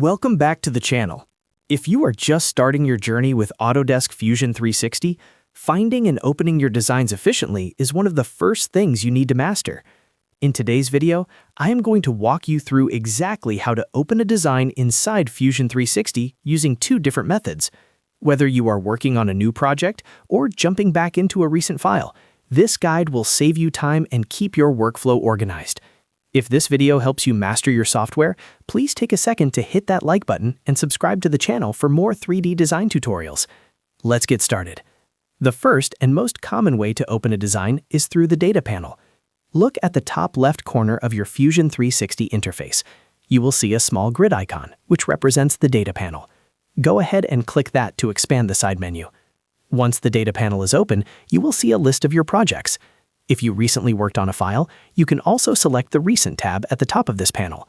Welcome back to the channel. If you are just starting your journey with Autodesk Fusion 360, finding and opening your designs efficiently is one of the first things you need to master. In today's video, I am going to walk you through exactly how to open a design inside Fusion 360 using two different methods. Whether you are working on a new project or jumping back into a recent file, this guide will save you time and keep your workflow organized. If this video helps you master your software, please take a second to hit that like button and subscribe to the channel for more 3D design tutorials. Let's get started. The first and most common way to open a design is through the Data panel. Look at the top left corner of your Fusion 360 interface. You will see a small grid icon, which represents the Data panel. Go ahead and click that to expand the side menu. Once the Data panel is open, you will see a list of your projects. If you recently worked on a file, you can also select the Recent tab at the top of this panel.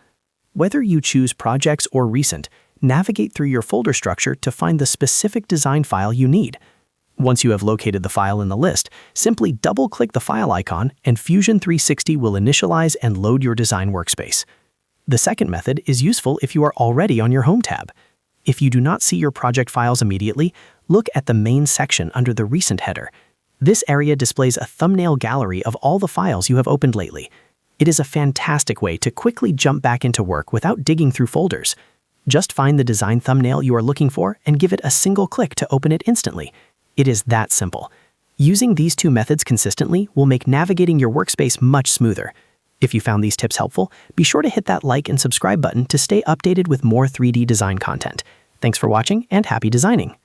Whether you choose Projects or Recent, navigate through your folder structure to find the specific design file you need. Once you have located the file in the list, simply double-click the file icon and Fusion 360 will initialize and load your design workspace. The second method is useful if you are already on your Home tab. If you do not see your project files immediately, look at the main section under the Recent header. This area displays a thumbnail gallery of all the files you have opened lately. It is a fantastic way to quickly jump back into work without digging through folders. Just find the design thumbnail you are looking for and give it a single click to open it instantly. It is that simple. Using these two methods consistently will make navigating your workspace much smoother. If you found these tips helpful, be sure to hit that like and subscribe button to stay updated with more 3D design content. Thanks for watching and happy designing!